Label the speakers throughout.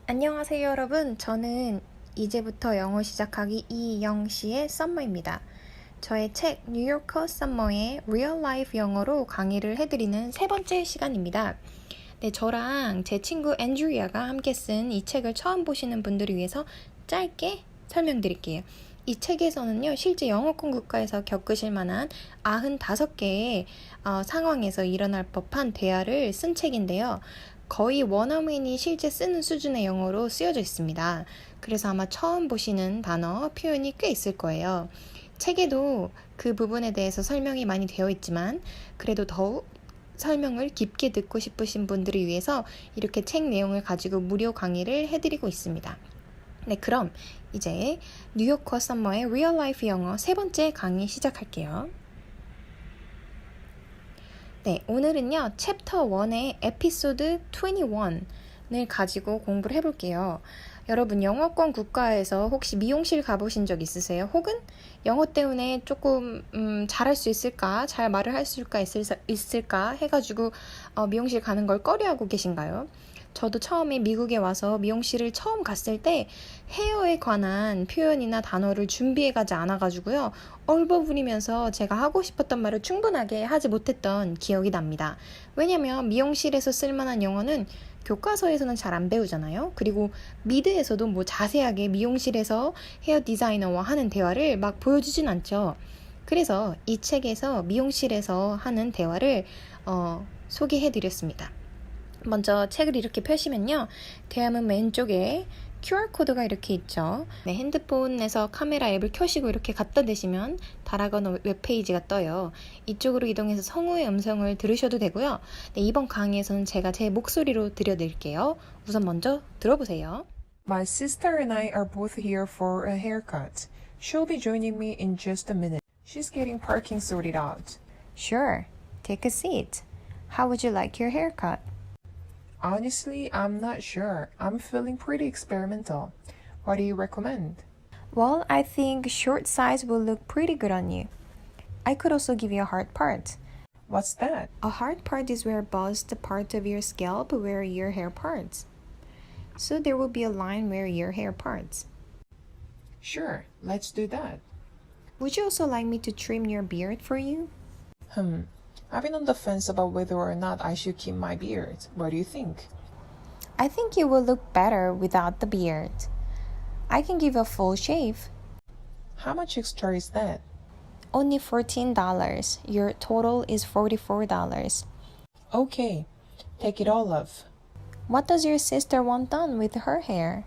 Speaker 1: 안녕하세요, 여러분. 저는 이제부터 영어 시작하기 이영씨의 썸머입니다. 저의 책 뉴요커 썸머의 Real Life 영어로 강의를 해드리는 세 번째 시간입니다. 네, 저랑 제 친구 앤드리아가 함께 쓴 이 책을 처음 보시는 분들을 위해서 짧게 설명드릴게요. 이 책에서는요, 실제 영어권 국가에서 겪으실 만한 95개의 상황에서 일어날 법한 대화를 쓴 책인데요. 거의 원어민이 실제 쓰는 수준의 영어로 쓰여져 있습니다. 그래서 아마 처음 보시는 단어, 표현이 꽤 있을 거예요. 책에도 그 부분에 대해서 설명이 많이 되어 있지만 그래도 더욱 설명을 깊게 듣고 싶으신 분들을 위해서 이렇게 책 내용을 가지고 무료 강의를 해드리고 있습니다. 네, 그럼 이제 뉴요커 썸머의 Real Life 영어 세 번째 강의 시작할게요. 네, 오늘은요, 챕터 1의 에피소드 21을 가지고 공부를 해볼게요. 여러분, 영어권 국가에서 혹시 미용실 가보신 적 있으세요? 혹은 영어 때문에 조금 잘할 수 있을까? 잘 말을 할 수 있을까? 해가지고 미용실 가는 걸 꺼려하고 계신가요? 저도 처음에 미국에 와서 미용실을 처음 갔을 때 헤어에 관한 표현이나 단어를 준비해가지 않아가지고요. 얼버무리면서 제가 하고 싶었던 말을 충분하게 하지 못했던 기억이 납니다. 왜냐면 미용실에서 쓸만한 영어는 교과서에서는 잘 안 배우잖아요. 그리고 미드에서도 뭐 자세하게 미용실에서 헤어 디자이너와 하는 대화를 막 보여주진 않죠. 그래서 이 책에서 미용실에서 하는 대화를 소개해드렸습니다. 먼저 책을 이렇게 펴시면요. 대화문 왼쪽에 QR코드가 이렇게 있죠. 네, 핸드폰에서 카메라 앱을 켜시고 이렇게 갖다 대시면 다락원 웹페이지가 떠요. 이쪽으로 이동해서 성우의 음성을 들으셔도 되고요. 네, 이번 강의에서는 제가 제 목소리로 들려드릴게요. 우선 먼저 들어보세요.
Speaker 2: My sister and I are both here for a haircut. She'll be joining me in just a minute. She's getting parking sorted out.
Speaker 1: Sure, take a seat. How would you like your haircut?
Speaker 2: Honestly, I'm not sure. I'm feeling pretty experimental. What do you recommend?
Speaker 1: Well, I think short size will look pretty good on you. I could also give you a hard part.
Speaker 2: What's that?
Speaker 1: A hard part is where buzz the part of your scalp where your hair parts. So there will be a line where your hair parts.
Speaker 2: Sure, let's do that.
Speaker 1: Would you also like me to trim your beard for you?
Speaker 2: I've been on the fence about whether or not I should keep my beard. What do you think?
Speaker 1: I think you will look better without the beard. I can give a full shave.
Speaker 2: How much extra is that?
Speaker 1: Only $14. Your total is $44.
Speaker 2: Okay, take it all off.
Speaker 1: What does your sister want done with her hair?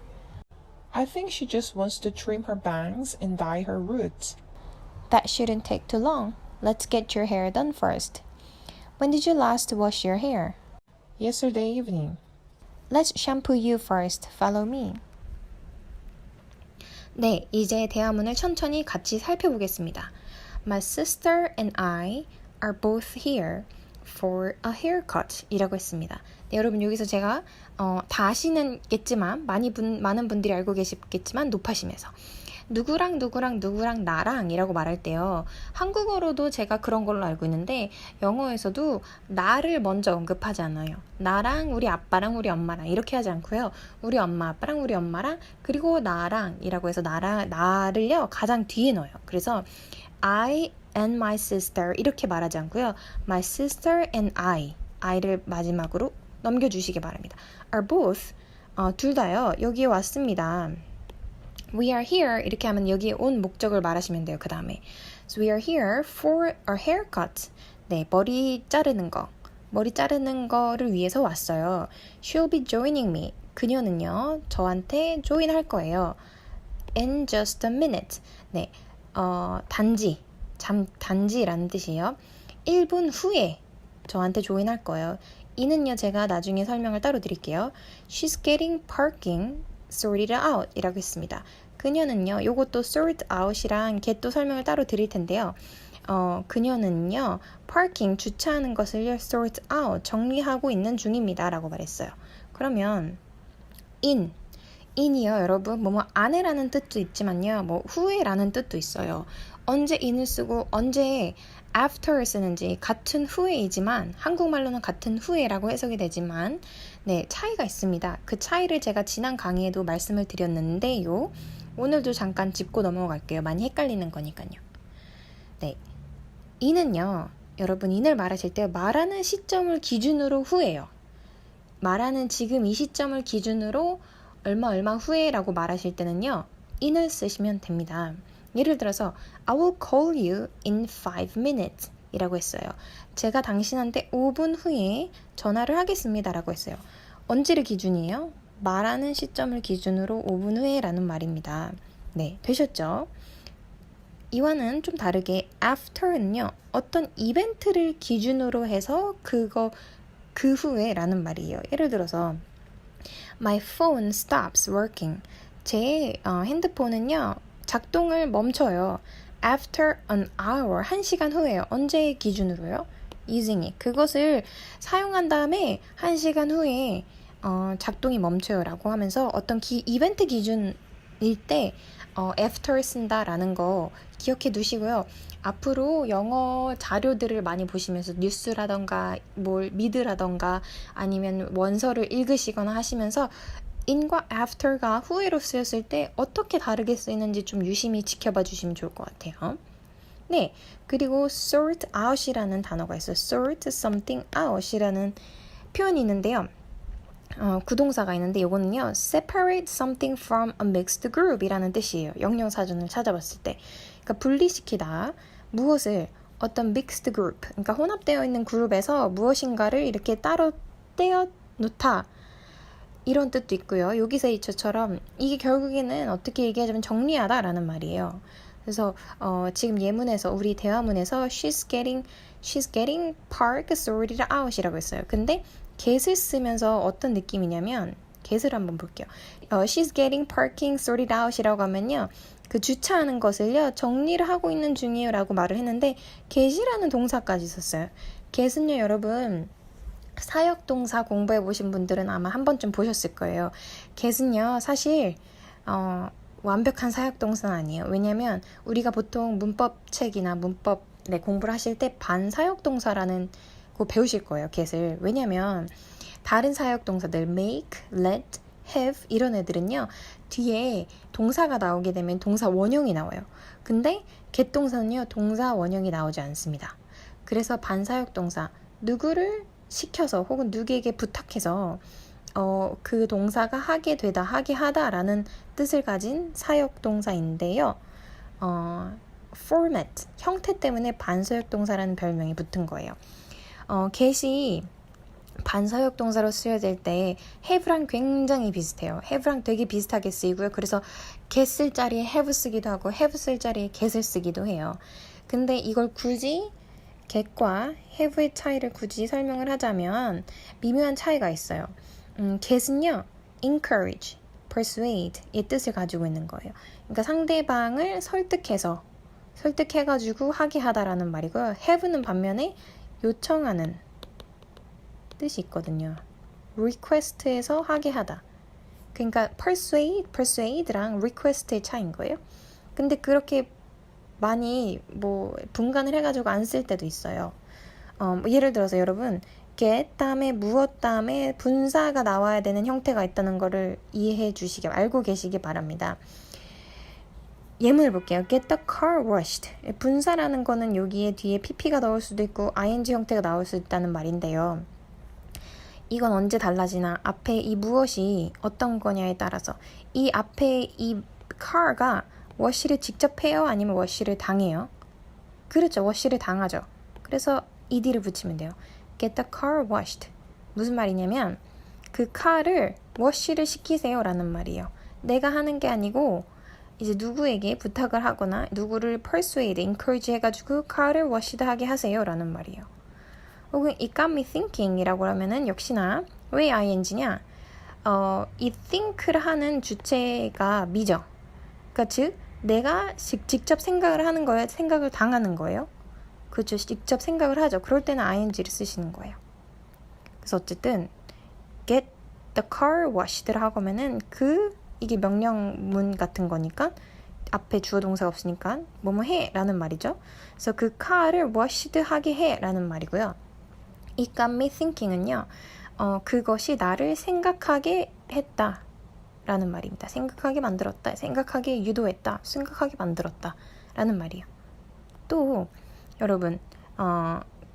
Speaker 2: I think she just wants to trim her bangs and dye her roots.
Speaker 1: That shouldn't take too long. Let's get your hair done first. When did you last wash your hair?
Speaker 2: Yesterday evening.
Speaker 1: Let's shampoo you first. Follow me. 네, 이제 대화문을 천천히 같이 살펴보겠습니다. My sister and I are both here for a haircut 이라고 했습니다. 네, 여러분 여기서 제가 다 아시는겠지만 많은 분들이 알고 계시겠지만 높아심에서 누구랑 나랑 이라고 말할 때요. 한국어로도 제가 그런 걸로 알고 있는데 영어에서도 나를 먼저 언급하지 않아요. 나랑 우리 아빠랑 우리 엄마랑 이렇게 하지 않고요. 우리 엄마 아빠랑 우리 엄마랑 그리고 나랑 이라고 해서 나를요 가장 뒤에 넣어요. 그래서 I and my sister 이렇게 말하지 않고요. My sister and I를 마지막으로 넘겨주시기 바랍니다. Are both 둘 다요. 여기에 왔습니다. We are here 이렇게 하면 여기에 온 목적을 말하시면 돼요. 그 다음에 So we are here for a haircut. 네, 머리 자르는 거를 위해서 왔어요. She'll be joining me. 그녀는요, 저한테 join 할 거예요. In just a minute. 네, 단지라는 뜻이에요. 1분 후에 저한테 join 할 거예요. 이는요, 제가 나중에 설명을 따로 드릴게요. She's getting parking sorted out 이라고 했습니다. 그녀는요, 요것도 sort out이랑 get 설명을 따로 드릴 텐데요. 그녀는요, parking 주차하는 것을 sort out 정리하고 있는 중입니다 라고 말했어요. 그러면 in이요, 여러분 뭐뭐 안에라는 뜻도 있지만요, 뭐 후에라는 뜻도 있어요. 언제 in을 쓰고 언제 after를 쓰는지 같은 후에이지만 한국말로는 같은 후에라고 해석이 되지만 네, 차이가 있습니다. 그 차이를 제가 지난 강의에도 말씀을 드렸는데요. 오늘도 잠깐 짚고 넘어갈게요. 많이 헷갈리는 거니까요. 네, 이는요. 여러분 인을 말하실 때 말하는 시점을 기준으로 후예요. 말하는 지금 이 시점을 기준으로 얼마 후에라고 말하실 때는요. in을 쓰시면 됩니다. 예를 들어서 I will call you in 5 minutes 이라고 했어요. 제가 당신한테 5분 후에 전화를 하겠습니다 라고 했어요. 언제를 기준이에요? 말하는 시점을 기준으로 5분 후에 라는 말입니다. 네, 되셨죠? 이와는 좀 다르게 after는요. 어떤 이벤트를 기준으로 해서 그 후에 라는 말이에요. 예를 들어서 My phone stops working. 제 핸드폰은요. 작동을 멈춰요. After an hour. 1시간 후에요. 언제 기준으로요? Using it. 그것을 사용한 다음에 1시간 후에 작동이 멈춰요 라고 하면서 어떤 이벤트 기준일 때 after 쓴다라는 거 기억해 두시고요. 앞으로 영어 자료들을 많이 보시면서 뉴스라던가 뭘 미드라던가 아니면 원서를 읽으시거나 하시면서 in과 after가 후에로 쓰였을 때 어떻게 다르게 쓰이는지 좀 유심히 지켜봐 주시면 좋을 것 같아요. 네, 그리고 sort out이라는 단어가 있어요. sort something out이라는 표현이 있는데요. 구동사가 있는데 이거는요. separate something from a mixed group 이라는 뜻이에요. 영영사전을 찾아봤을 때. 그러니까 분리시키다. 무엇을 어떤 mixed group, 그러니까 혼합되어 있는 그룹에서 무엇인가를 이렇게 따로 떼어 놓다. 이런 뜻도 있고요. 여기서 이처럼 이게 결국에는 어떻게 얘기하자면 정리하다라는 말이에요. 그래서 지금 예문에서 우리 대화문에서 she's getting park sorted out이라고 했어요. 근데 get을 쓰면서 어떤 느낌이냐면 get을 한번 볼게요. she's getting parking sorted out이라고 하면요. 그 주차하는 것을요. 정리를 하고 있는 중이에요 라고 말을 했는데 get이라는 동사까지 썼어요. get은요 여러분 사역동사 공부해 보신 분들은 아마 한 번쯤 보셨을 거예요. get은요 사실 완벽한 사역동사는 아니에요. 왜냐면 우리가 보통 문법책이나 문법 공부를 하실 때 반사역동사라는 거 배우실 거예요. get을. 왜냐면 다른 사역동사들 make, let, have 이런 애들은요. 뒤에 동사가 나오게 되면 동사 원형이 나와요. 근데 get 동사는요. 동사 원형이 나오지 않습니다. 그래서 반사역동사 누구를 시켜서 혹은 누구에게 부탁해서 그 동사가 하게 되다, 하게 하다라는 뜻을 가진 사역동사인데요. format, 형태 때문에 반사역동사라는 별명이 붙은 거예요. get이 반사역동사로 쓰여질 때 have랑 굉장히 비슷해요. have랑 되게 비슷하게 쓰이고요. 그래서 get 쓸 자리에 have 쓰기도 하고 have 쓸 자리에 get을 쓰기도 해요. 근데 이걸 굳이 get과 have의 차이를 굳이 설명을 하자면 미묘한 차이가 있어요. get은요, encourage, persuade 이 뜻을 가지고 있는 거예요. 그러니까 상대방을 설득해가지고 하게 하다라는 말이고요. have는 반면에 요청하는 뜻이 있거든요. request에서 하게 하다. 그러니까 persuade랑 request의 차이인 거예요. 근데 그렇게 많이 분간을 해가지고 안 쓸 때도 있어요. 예를 들어서 여러분 get 다음에 무엇 다음에 분사가 나와야 되는 형태가 있다는 거를 알고 계시기 바랍니다. 예문을 볼게요. get the car washed. 분사라는 거는 여기에 뒤에 pp가 나올 수도 있고 ing 형태가 나올 수 있다는 말인데요. 이건 언제 달라지나 앞에 이 무엇이 어떤 거냐에 따라서 이 앞에 이 car가 wash를 직접 해요? 아니면 wash를 당해요? 그렇죠. wash를 당하죠. 그래서 ed를 붙이면 돼요. get the car washed. 무슨 말이냐면 그 car을 wash를 시키세요 라는 말이에요. 내가 하는 게 아니고 이제 누구에게 부탁을 하거나 누구를 persuade, encourage 해가지고 car를 washed 하게 하세요 라는 말이에요. 혹은 it got me thinking 이라고 하면은 역시나 왜 ing냐? 이 think를 하는 주체가 me죠. 그러니까 즉 내가 직접 생각을 하는 거예요? 생각을 당하는 거예요? 그렇죠. 직접 생각을 하죠. 그럴 때는 ing를 쓰시는 거예요. 그래서 어쨌든 get the car washed를 하면은 이게 명령문 같은 거니까 앞에 주어 동사가 없으니까 뭐뭐 해 라는 말이죠. 그래서 그 car를 washed 하게 해 라는 말이고요. It got me thinking은요. 그것이 나를 생각하게 했다 라는 말입니다. 생각하게 만들었다, 생각하게 유도했다, 생각하게 만들었다 라는 말이에요. 또 여러분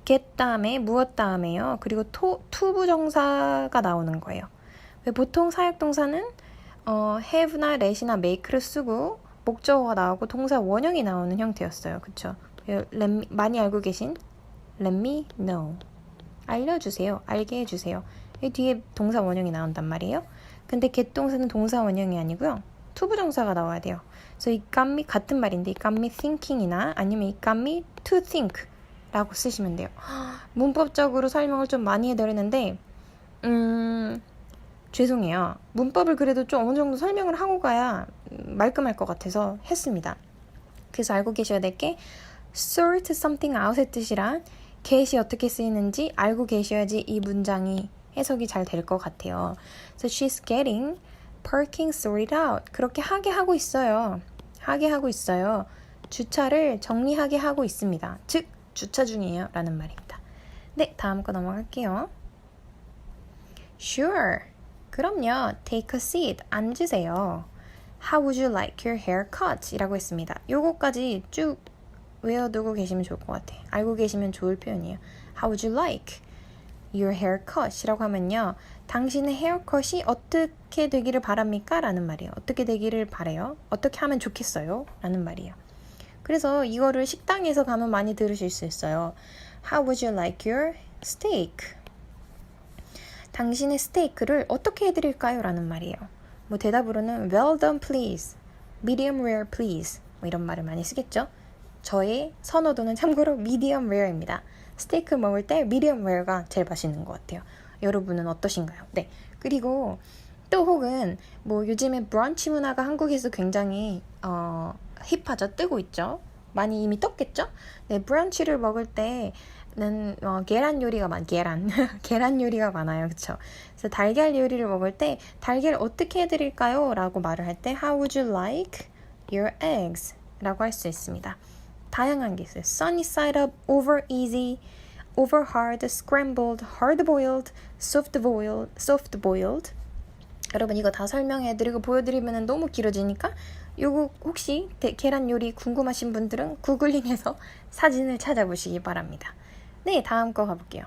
Speaker 1: get 다음에 무엇 다음에요. 그리고 투부정사가 나오는 거예요. 왜 보통 사역동사는 have나 let이나 make를 쓰고 목적어가 나오고 동사 원형이 나오는 형태였어요. 그쵸? 많이 알고 계신 let me know. 알려주세요. 알게 해주세요. 이 뒤에 동사 원형이 나온단 말이에요. 근데 get 동사는 동사 원형이 아니고요. 투부정사가 나와야 돼요. 그래서 it got me 같은 말인데 it got me thinking이나 아니면 it got me to think 라고 쓰시면 돼요. 문법적으로 설명을 좀 많이 해드리는데 죄송해요. 문법을 그래도 좀 어느 정도 설명을 하고 가야 말끔할 것 같아서 했습니다. 그래서 알고 계셔야 될 게 sort something out의 뜻이란 get이 어떻게 쓰이는지 알고 계셔야지 이 문장이 해석이 잘 될 것 같아요. So she's getting parking sorted out. 그렇게 하게 하고 있어요. 하게 하고 있어요. 주차를 정리하게 하고 있습니다. 즉 주차 중이에요 라는 말입니다. 네, 다음 거 넘어갈게요. Sure. 그럼요. Take a seat. 앉으세요. How would you like your hair cut? 이라고 했습니다. 요거까지 쭉 외워두고 계시면 좋을 것 같아요. 알고 계시면 좋을 표현이에요. How would you like your hair cut? 이라고 하면요. 당신의 헤어컷이 어떻게 되기를 바랍니까? 라는 말이에요. 어떻게 되기를 바래요? 어떻게 하면 좋겠어요? 라는 말이에요. 그래서 이거를 식당에서 가면 많이 들으실 수 있어요. How would you like your steak? 당신의 스테이크를 어떻게 해드릴까요? 라는 말이에요. 뭐 대답으로는 well done please, medium rare please 뭐 이런 말을 많이 쓰겠죠. 저의 선호도는 참고로 medium rare입니다. 스테이크 먹을 때 medium rare가 제일 맛있는 것 같아요. 여러분은 어떠신가요? 네. 그리고 또 혹은 뭐 요즘에 브런치 문화가 한국에서 굉장히 힙하죠. 뜨고 있죠. 많이 이미 떴겠죠? 네, 브런치를 먹을 때는 계란 요리가 계란 요리가 많아요. 그쵸? 그래서 달걀 요리를 먹을 때 달걀 어떻게 해드릴까요? 라고 말을 할 때 How would you like your eggs? 라고 할 수 있습니다. 다양한 게 있어요. Sunny side up, over easy, over hard, scrambled, hard boiled, soft boiled. 여러분 이거 다 설명해드리고 보여드리면 너무 길어지니까 요거 혹시 계란 요리 궁금하신 분들은 구글링해서 사진을 찾아보시기 바랍니다. 네, 다음 거 가볼게요.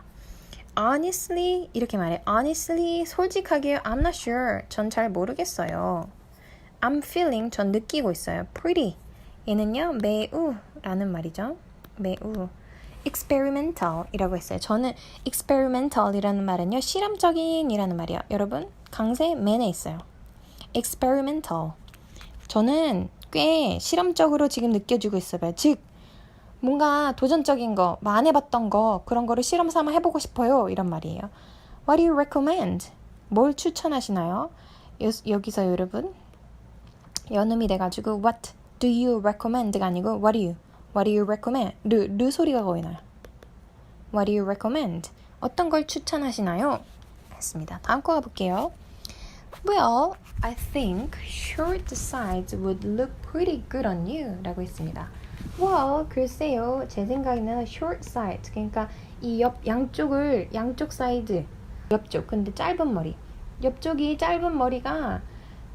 Speaker 1: Honestly 이렇게 말해. Honestly 솔직하게 I'm not sure. 전 잘 모르겠어요. I'm feeling 전 느끼고 있어요. Pretty 얘는요 매우 라는 말이죠. 매우 experimental 이라고 했어요. 저는 experimental 이라는 말은요 실험적인 이라는 말이에요. 여러분 강세 맨에 있어요. experimental 저는 꽤 실험적으로 지금 느껴지고 있어요. 즉 뭔가 도전적인 거, 안 해봤던 거 그런 거를 실험 삼아 해보고 싶어요 이런 말이에요. What do you recommend? 뭘 추천하시나요? 여기서 여러분 연음이 돼가지고 What do you recommend가 아니고 What do you recommend? 르 소리가 거의 나요. What do you recommend? 어떤 걸 추천하시나요? 했습니다. 다음 거 가볼게요. Well, I think short sides would look pretty good on you 라고 했습니다. Well, 글쎄요. 제 생각에는 short side 그러니까 이 양쪽 사이드 옆쪽 근데 짧은 머리 옆쪽이 짧은 머리가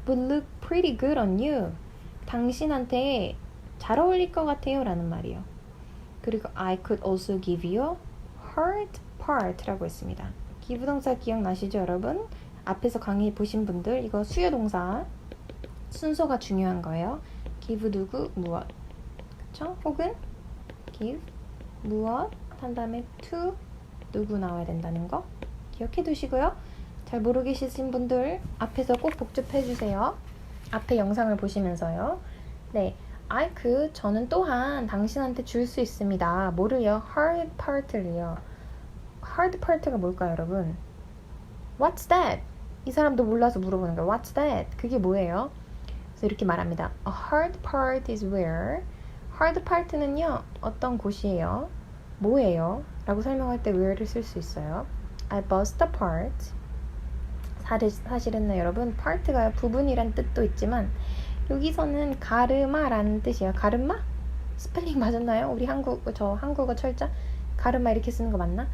Speaker 1: would look pretty good on you 당신한테 잘 어울릴 것 같아요 라는 말이에요. 그리고 I could also give you hard part 라고 했습니다. 기부동사 기억나시죠 여러분? 앞에서 강의 보신 분들 이거 수요동사 순서가 중요한 거예요. give 누구 무엇 그쵸? 혹은 give 무엇 한 다음에 to 누구 나와야 된다는 거 기억해 두시고요. 잘 모르겠으신 분들 앞에서 꼭 복습해 주세요. 앞에 영상을 보시면서요. 네, I could 저는 또한 당신한테 줄 수 있습니다. 뭐를요? hard part를요. hard part가 뭘까요 여러분? What's that? 이 사람도 몰라서 물어보는 거예요. What's that? 그게 뭐예요? 그래서 이렇게 말합니다. A hard part is where hard part는요 어떤 곳이에요? 뭐예요? 라고 설명할 때 where를 쓸 수 있어요. I bust a part 사실은 여러분 part가 부분이란 뜻도 있지만 여기서는 가르마라는 뜻이에요. 가르마? 스펠링 맞았나요? 우리 한국어 철자? 가르마 이렇게 쓰는 거 맞나?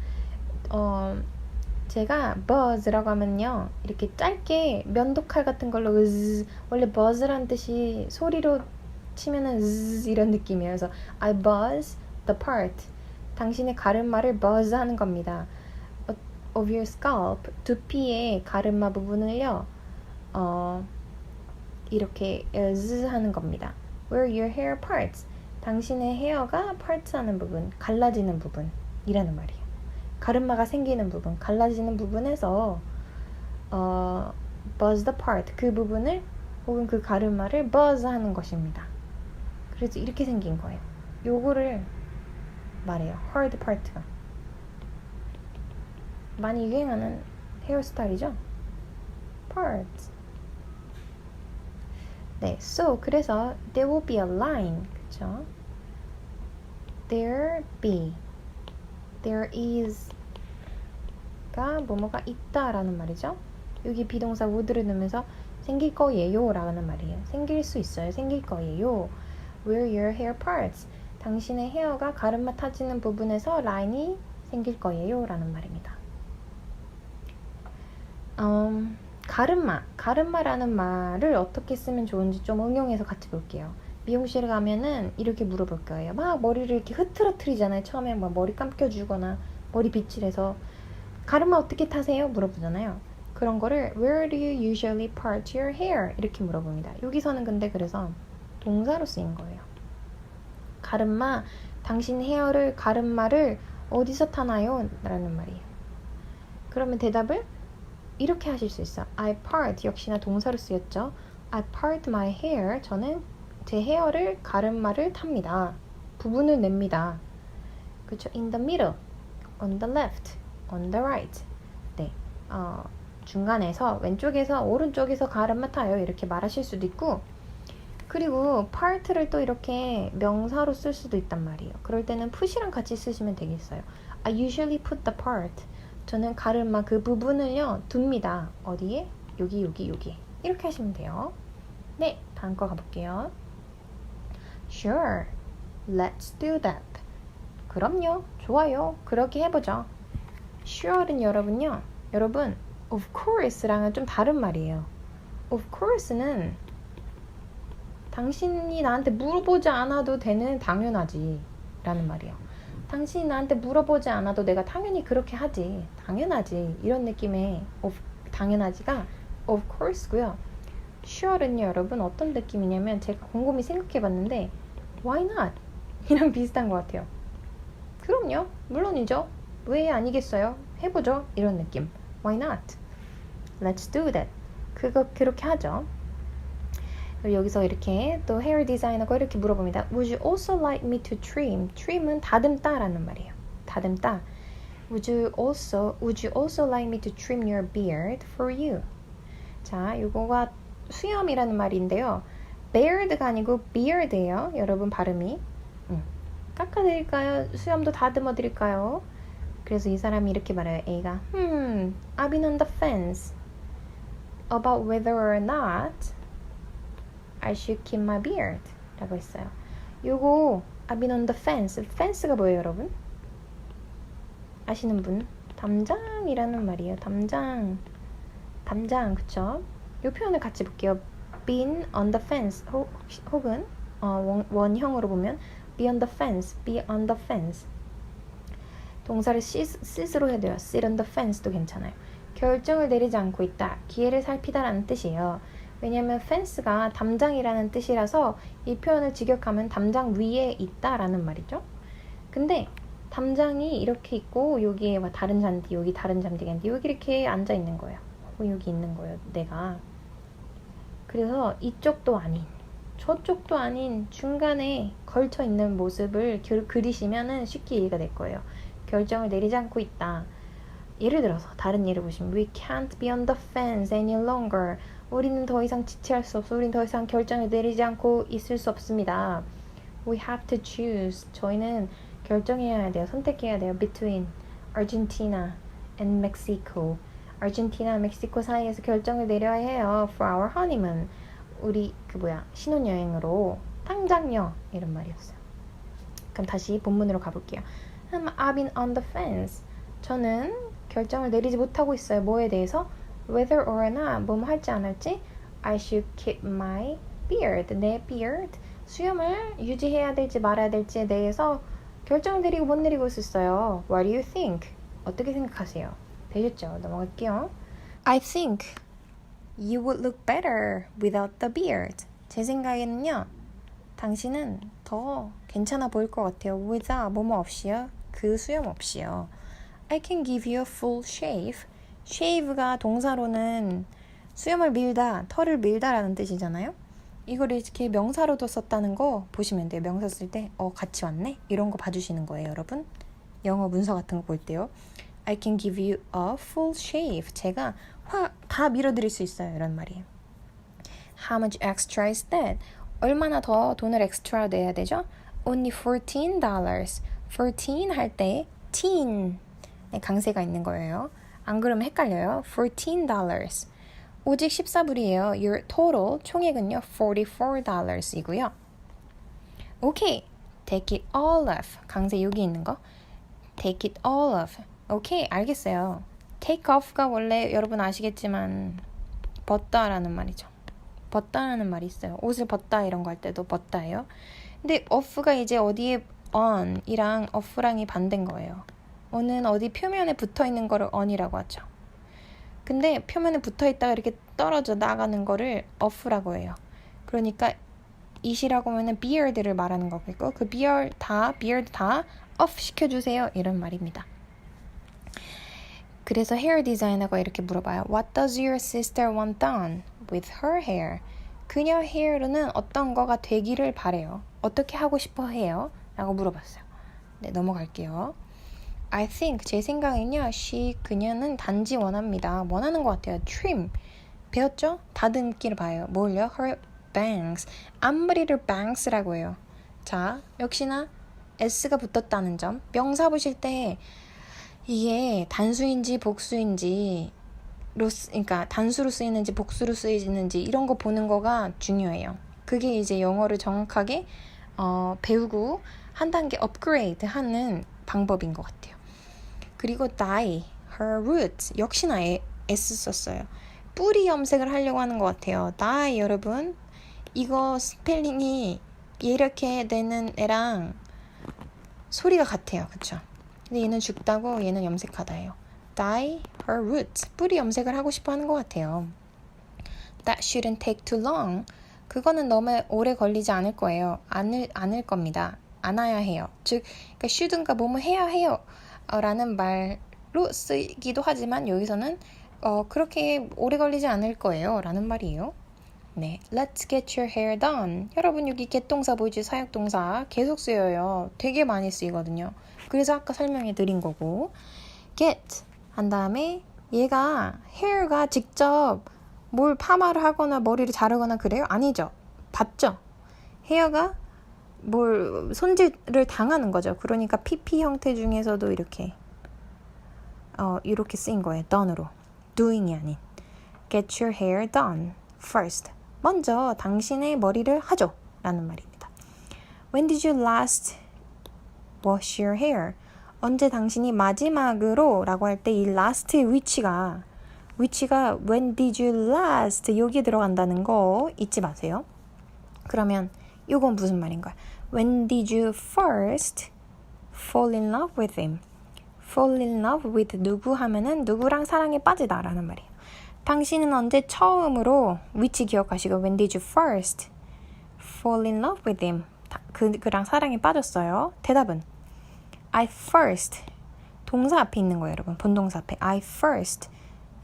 Speaker 1: 제가 buzz라고 하면요 이렇게 짧게 면도칼 같은 걸로 원래 buzz란 뜻이 소리로 치면은 이런 느낌이에요. 그래서 I buzz the part. 당신의 가르마를 buzz 하는 겁니다. of your scalp, 두피의 가르마 부분을요 이렇게 하는 겁니다. where your hair parts. 당신의 헤어가 parts 하는 부분, 갈라지는 부분이라는 말이에요. 가르마가 생기는 부분, 갈라지는 부분에서 buzz the part, 그 부분을 혹은 그 가르마를 buzz 하는 것입니다. 그래서 이렇게 생긴 거예요. 요거를 말해요. hard part가 많이 유행하는 헤어스타일이죠. parts. 네, so 그래서 there will be a line, 그쵸? there be, there is가 뭐뭐가 있다라는 말이죠. 여기 비동사 would를 넣으면서 생길 거예요 라는 말이에요. 생길 수 있어요. 생길 거예요. where your hair parts. 당신의 헤어가 가르마 타지는 부분에서 라인이 생길 거예요 라는 말입니다. 가르마라는 말을 어떻게 쓰면 좋은지 좀 응용해서 같이 볼게요. 미용실에 가면은 이렇게 물어볼 거예요. 막 머리를 이렇게 흐트러트리잖아요. 처음에 막 머리 감겨주거나 머리 빗질해서 가르마 어떻게 타세요? 물어보잖아요. 그런 거를 Where do you usually part your hair? 이렇게 물어봅니다. 여기서는 근데 그래서 동사로 쓰인 거예요. 가르마, 당신 헤어를 가르마를 어디서 타나요? 라는 말이에요. 그러면 대답을 이렇게 하실 수 있어. I part 역시나 동사로 쓰였죠. I part my hair. 저는 제 헤어를 가르마를 탑니다. 부분을 냅니다. 그렇죠? In the middle, on the left, on the right. 네, 중간에서 왼쪽에서 오른쪽에서 가르마 타요. 이렇게 말하실 수도 있고, 그리고 part를 또 이렇게 명사로 쓸 수도 있단 말이에요. 그럴 때는 put이랑 같이 쓰시면 되겠어요. I usually put the part. 저는 가르마 그 부분을요 둡니다. 어디에? 여기 이렇게 하시면 돼요. 네, 다음 거 가볼게요. Sure, let's do that. 그럼요, 좋아요, 그렇게 해보죠. Sure는 여러분 of course랑은 좀 다른 말이에요. Of course는 당신이 나한테 물어보지 않아도 되는 당연하지 라는 말이에요. 당신이 나한테 물어보지 않아도 내가 당연히 그렇게 하지. 당연하지. 이런 느낌의 당연하지가 of course고요. sure는요, 여러분 어떤 느낌이냐면 제가 곰곰이 생각해봤는데 why not? 이랑 비슷한 것 같아요. 그럼요. 물론이죠. 왜 아니겠어요? 해보죠. 이런 느낌. Why not? Let's do that. 그렇게 하죠. 여기서 이렇게 또 헤어 디자이너가 이렇게 물어봅니다. Would you also like me to trim? trim은 다듬다라는 말이에요. 다듬다. Would you also like me to trim your beard for you? 자, 이거가 수염이라는 말인데요. beard가 아니고 beard예요. 여러분 발음이. 깎아드릴까요? 수염도 다듬어 드릴까요? 그래서 이 사람이 이렇게 말해요. A가 I've been on the fence about whether or not I should keep my beard 라고 했어요. 요거 I've been on the fence. fence가 뭐예요, 여러분? 아시는 분? 담장이라는 말이에요. 담장, 그쵸? 요 표현을 같이 볼게요. been on the fence 혹은 원형으로 보면 be on the fence. 동사를 sit으로 해도 돼요. sit on the fence도 괜찮아요. 결정을 내리지 않고 있다. 기회를 살피다라는 뜻이에요. 왜냐하면 fence가 담장이라는 뜻이라서 이 표현을 직역하면 담장 위에 있다라는 말이죠. 근데 담장이 이렇게 있고 여기에 다른 잔디, 여기 다른 잔디가 있는데 여기 이렇게 앉아 있는 거예요. 여기 있는 거예요, 내가. 그래서 이쪽도 아닌 저쪽도 아닌 중간에 걸쳐 있는 모습을 그리시면은 쉽게 이해가 될 거예요. 결정을 내리지 않고 있다. 예를 들어서 다른 예를 보시면 We can't be on the fence any longer. 우리는 더 이상 지체할 수 없어. 우리는 더 이상 결정을 내리지 않고 있을 수 없습니다. We have to choose. 저희는 결정해야 돼요. 선택해야 돼요. Between Argentina and Mexico. 아르헨티나, 멕시코 사이에서 결정을 내려야 해요. For our honeymoon. 우리 신혼여행으로 당장요. 이런 말이었어요. 그럼 다시 본문으로 가볼게요. I've been on the fence. 저는 결정을 내리지 못하고 있어요. 뭐에 대해서? Whether or not 뭐뭐 할지 안 할지 I should keep my beard. 내 beard. 수염을 유지해야 될지 말아야 될지에 대해서 결정을 내리고 못 내리고 있었어요. What do you think? 어떻게 생각하세요? 되셨죠? 넘어갈게요. I think you would look better without the beard. 제 생각에는요. 당신은 더 괜찮아 보일 것 같아요. without 뭐뭐 없이요. 그 수염 없이요. I can give you a full shave. shave가 동사로는 수염을 밀다, 털을 밀다라는 뜻이잖아요. 이걸 이렇게 명사로도 썼다는 거 보시면 돼요. 명사 쓸 때 같이 왔네? 이런 거 봐주시는 거예요, 여러분. 영어 문서 같은 거 볼 때요. I can give you a full shave. 제가 다 밀어드릴 수 있어요. 이런 말이에요. How much extra is that? 얼마나 더 돈을 엑스트라 내야 되죠? Only $14. 14 할 때 teen 강세가 있는 거예요. 안 그러면 헷갈려요. $14. 오직 14불이에요. Your total 총액은요. $44이고요. 오케이. Take it all off. 강세 여기 있는 거. Take it all off. 오케이. 알겠어요. Take off가 원래 여러분 아시겠지만 벗다라는 말이죠. 벗다라는 말이 있어요. 옷을 벗다 이런 거 할 때도 벗다예요. 근데 off가 이제 어디에 on이랑 off랑이 반대인 거예요. on은 어디 표면에 붙어 있는 거를 on이라고 하죠. 근데 표면에 붙어 있다가 이렇게 떨어져 나가는 거를 off라고 해요. 그러니까 it이라고 하면은 beard를 말하는 거겠고 그 beard 다 off 시켜주세요. 이런 말입니다. 그래서 헤어 디자이너가 이렇게 물어봐요. What does your sister want done with her hair? 그녀 헤어로는 어떤 거가 되기를 바래요. 어떻게 하고 싶어 해요? 라고 물어봤어요. 네, 넘어갈게요. I think, 제 생각엔요. 그녀는 단지 원합니다. 원하는 것 같아요. trim. 배웠죠? 다듬기를 봐요. 뭘요? her bangs. 앞머리를 bangs라고 해요. 자, 역시나 s가 붙었다는 점. 명사 보실 때 이게 단수인지 복수인지 그러니까 단수로 쓰이는지 복수로 쓰이는지 이런 거 보는 거가 중요해요. 그게 이제 영어를 정확하게 배우고 한 단계 업그레이드 하는 방법인 것 같아요. 그리고 dye, her roots 역시나 S 썼어요. 뿌리 염색을 하려고 하는 것 같아요. dye 여러분 이거 스펠링이 이렇게 되는 애랑 소리가 같아요. 그쵸? 근데 얘는 죽다고 얘는 염색하다예요. dye her roots. 뿌리 염색을 하고 싶어 하는 것 같아요. That shouldn't take too long. 그거는 너무 오래 걸리지 않을 거예요. 않을 겁니다. 않아야 해요. 즉, 그러니까 shouldn'가 뭐뭐 해야 해요. 라는 말로 쓰기도 하지만 여기서는 그렇게 오래 걸리지 않을 거예요. 라는 말이에요. 네, let's get your hair done. 여러분 여기 get 동사 보이죠? 사역동사 계속 쓰여요. 되게 많이 쓰이거든요. 그래서 아까 설명해 드린 거고 get 한 다음에 얘가 hair가 직접 뭘 파마를 하거나 머리를 자르거나 그래요? 아니죠. 봤죠? hair가 뭘 손질을 당하는 거죠. 그러니까 PP 형태 중에서도 이렇게 쓰인 거예요. done으로. doing이 아닌. get your hair done first. 먼저 당신의 머리를 하죠. 라는 말입니다. When did you last wash your hair? 언제 당신이 마지막으로 라고 할 때 이 last의 위치가 when did you last 여기에 들어간다는 거 잊지 마세요. 그러면 이건 무슨 말인가요? When did you first fall in love with him? fall in love with 누구 하면은 누구랑 사랑에 빠지다 라는 말이에요. 당신은 언제 처음으로 위치 기억하시고 when did you first fall in love with him? 그랑 사랑에 빠졌어요. 대답은 I first 동사 앞에 있는 거예요, 여러분. 본동사 앞에 I first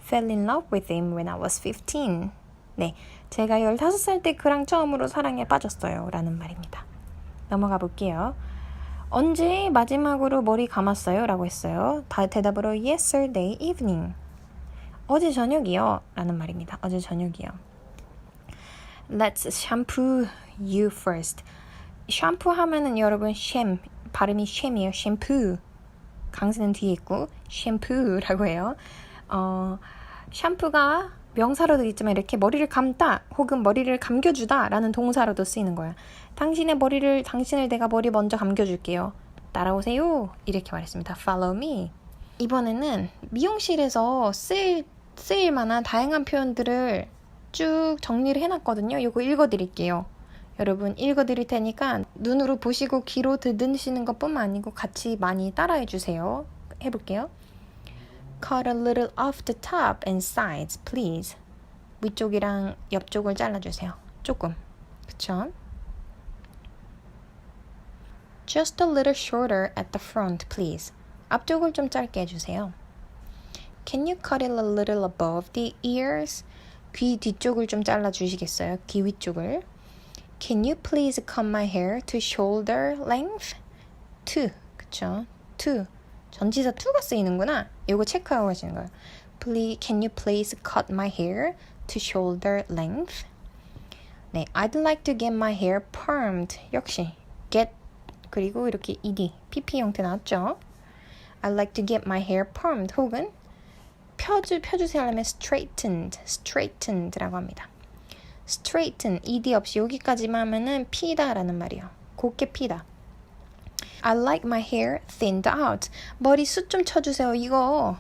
Speaker 1: fell in love with him when I was 15. 네, 제가 15살 때 그랑 처음으로 사랑에 빠졌어요 라는 말입니다. 넘어가 볼게요. 언제 마지막으로 머리 감았어요? 라고 했어요. 대답으로 yesterday evening. 어제 저녁이요 라는 말입니다. 어제 저녁이요. Let's shampoo you first. 샴푸 하면은 여러분 발음이 샴이에요. 샴푸. 강세는 뒤에 있고 샴푸라고 해요. 샴푸가 명사로도 있지만 이렇게 머리를 감다 혹은 머리를 감겨주다 라는 동사로도 쓰이는 거야. 당신을 내가 머리 먼저 감겨줄게요. 따라오세요. 이렇게 말했습니다. Follow me. 이번에는 미용실에서 쓰일 만한 다양한 표현들을 쭉 정리를 해놨거든요. 이거 읽어드릴게요. 여러분 읽어드릴 테니까 눈으로 보시고 귀로 들으시는 것뿐만 아니고 같이 많이 따라해주세요. 해볼게요. Cut a little off the top and sides, please. 위쪽이랑 옆쪽을 잘라주세요. 조금. 그쵸? Just a little shorter at the front, please. 앞쪽을 좀 짧게 해주세요. Can you cut it a little above the ears? 귀 뒤쪽을 좀 잘라주시겠어요? 귀 위쪽을. Can you please cut my hair to shoulder length? To, 그쵸? To. 전치사 to가 쓰이는구나. 이거 체크하고 가시는 거예요. Can you please cut my hair to shoulder length? 네, I'd like to get my hair permed. 역시 get 그리고 이렇게 ed, pp 형태 나왔죠? I'd like to get my hair permed 혹은 펴주세요 하려면 straightened라고 합니다. straighten, ed 없이 여기까지만 하면은 피다라는 말이에요. 곱게 피다. I like my hair thinned out. 머리 숱 좀 쳐주세요. 이거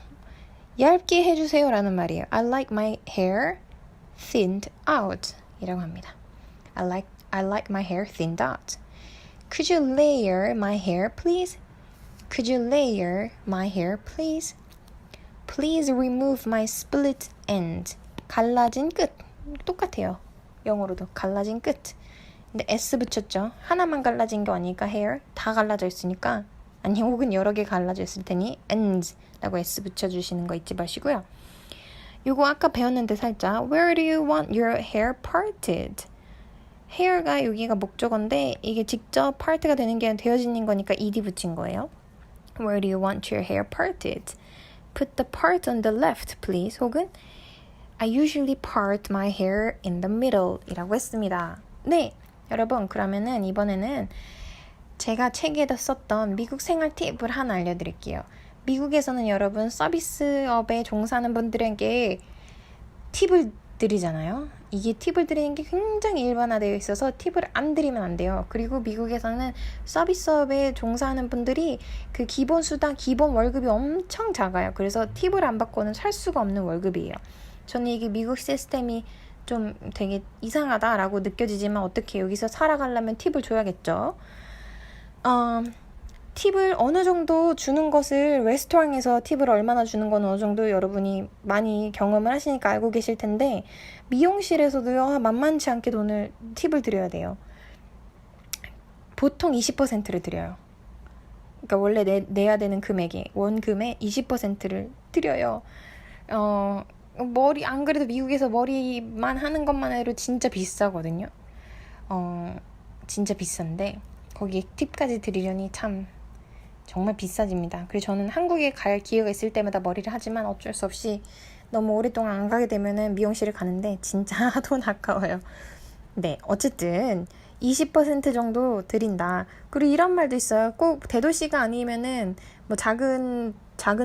Speaker 1: 얇게 해주세요 라는 말이에요. I like my hair thinned out 이라고 합니다. I like my hair thinned out. Could you layer my hair, please? Could you layer my hair, please? Please remove my split end. 갈라진 끝. 똑같아요. 영어로도 갈라진 끝. 근데 S 붙였죠. 하나만 갈라진 게 아니니까 hair 다 갈라져 있으니까 아니 혹은 여러 개 갈라져 있을 테니 ends라고 S 붙여주시는 거 잊지 마시고요. 요거 아까 배웠는데 살짝 Where do you want your hair parted? hair가 여기가 목적어인데 이게 직접 part가 되는 게 되어지는 거니까 ed 붙인 거예요. Where do you want your hair parted? Put the part on the left, please. 혹은 I usually part my hair in the middle 이라고 했습니다. 네, 여러분 그러면은 이번에는 제가 책에다 썼던 미국 생활 팁을 하나 알려드릴게요. 미국에서는 여러분 서비스업에 종사하는 분들에게 팁을 드리잖아요. 이게 팁을 드리는 게 굉장히 일반화되어 있어서 팁을 안 드리면 안 돼요. 그리고 미국에서는 서비스업에 종사하는 분들이 그 기본 수당, 기본 월급이 엄청 작아요. 그래서 팁을 안 받고는 살 수가 없는 월급이에요. 저는 이게 미국 시스템이 좀 되게 이상하다라고 느껴지지만 어떻게 여기서 살아가려면 팁을 줘야겠죠. 팁을 어느 정도 주는 것을 레스토랑에서 팁을 얼마나 주는 건 어느 정도 여러분이 많이 경험을 하시니까 알고 계실 텐데 미용실에서도요 만만치 않게 팁을 드려야 돼요. 보통 20%를 드려요. 그러니까 원래 내야 되는 금액이 원금의 20%를 드려요. 머리 안 그래도 미국에서 머리만 하는 것만 해도 진짜 비싸거든요. 진짜 비싼데 거기에 팁까지 드리려니 참 정말 비싸집니다. 그래서 저는 한국에 갈 기회가 있을 때마다 머리를 하지만 어쩔 수 없이 너무 오랫동안 안 가게 되면은 미용실을 가는데 진짜 돈 아까워요. 네, 어쨌든 20% 정도 드린다. 그리고 이런 말도 있어요. 꼭 대도시가 아니면은 뭐 작은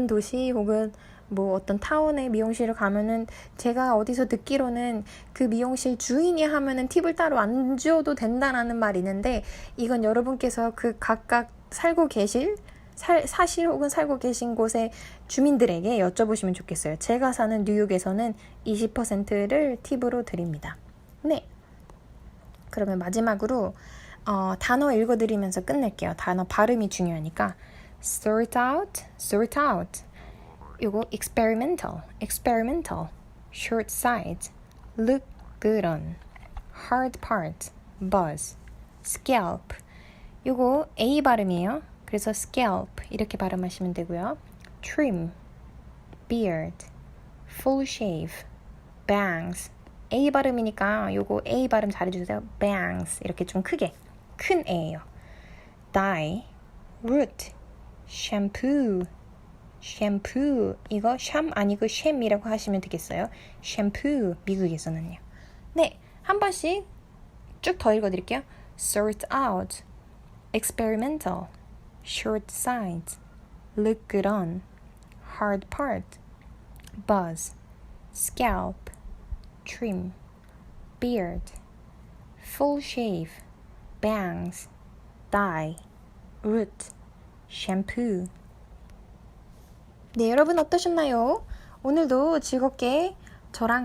Speaker 1: 도시 혹은 뭐 어떤 타운에 미용실을 가면은 제가 어디서 듣기로는 그 미용실 주인이 하면은 팁을 따로 안 줘도 된다라는 말이 있는데 이건 여러분께서 그 각각 살고 계실 사실 혹은 살고 계신 곳의 주민들에게 여쭤보시면 좋겠어요. 제가 사는 뉴욕에서는 20%를 팁으로 드립니다. 네. 그러면 마지막으로 단어 읽어드리면서 끝낼게요. 단어 발음이 중요하니까 sort out 요거 experimental, short sides, look good on, hard part, buzz, scalp. 요거 A 발음이에요. 그래서 scalp 이렇게 발음하시면 되고요. trim, beard, full shave, bangs. A 발음이니까 요거 A 발음 잘해주세요. bangs 이렇게 좀 크게 큰 A예요. dye, root, shampoo 이거 샴 아니고 샴이라고 하시면 되겠어요. 샴푸 미국에서는요. 네, 한 번씩 쭉 더 읽어드릴게요. sort out, experimental, short sides, look good on, hard part, buzz, scalp, trim, beard, full shave, bangs, dye, root, shampoo. 네, 여러분 어떠셨나요? 오늘도 즐겁게 저의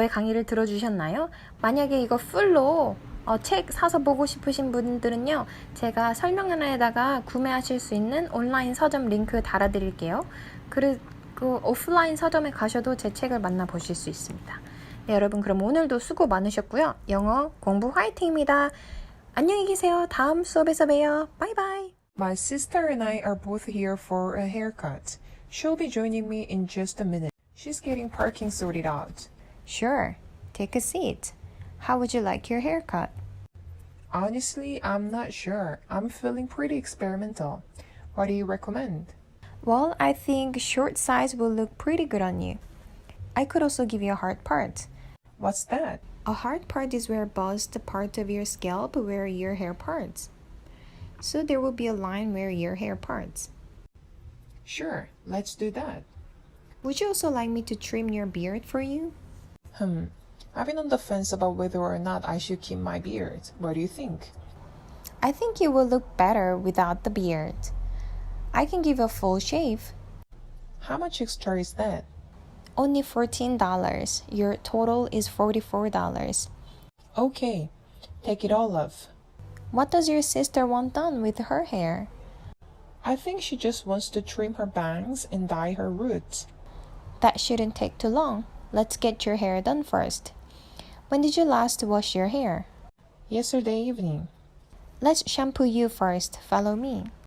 Speaker 1: 강의를 들어주셨나요? 만약에 이거 풀로 책 사서 보고 싶으신 분들은요, 제가 설명란에다가 구매하실 수 있는 온라인 서점 링크 달아드릴게요. 그리고 오프라인 서점에 가셔도 제 책을 만나보실 수 있습니다. 네, 여러분 그럼 오늘도 수고 많으셨고요. 영어 공부 화이팅입니다. 안녕히 계세요. 다음 수업에서 봬요. 바이바이.
Speaker 2: My sister and I are both here for a haircut. She'll be joining me in just a minute. She's getting parking sorted out.
Speaker 1: Sure. Take a seat. How would you like your haircut?
Speaker 2: Honestly, I'm not sure. I'm feeling pretty experimental. What do you recommend?
Speaker 1: Well, I think short size will look pretty good on you. I could also give you a hard part.
Speaker 2: What's that?
Speaker 1: A hard part is where buzz the part of your scalp where your hair parts. So there will be a line where your hair parts.
Speaker 2: Sure, let's do that.
Speaker 1: Would you also like me to trim your beard for you?
Speaker 2: I've been on the fence about whether or not I should keep my beard. What do you think?
Speaker 1: I think you will look better without the beard. I can give a full shave.
Speaker 2: How much extra is that?
Speaker 1: Only $14. Your total is $44.
Speaker 2: Okay, take it all off.
Speaker 1: What does your sister want done with her hair?
Speaker 2: I think she just wants to trim her bangs and dye her roots.
Speaker 1: That shouldn't take too long. Let's get your hair done first. When did you last wash your hair?
Speaker 2: Yesterday evening.
Speaker 1: Let's shampoo you first. Follow me.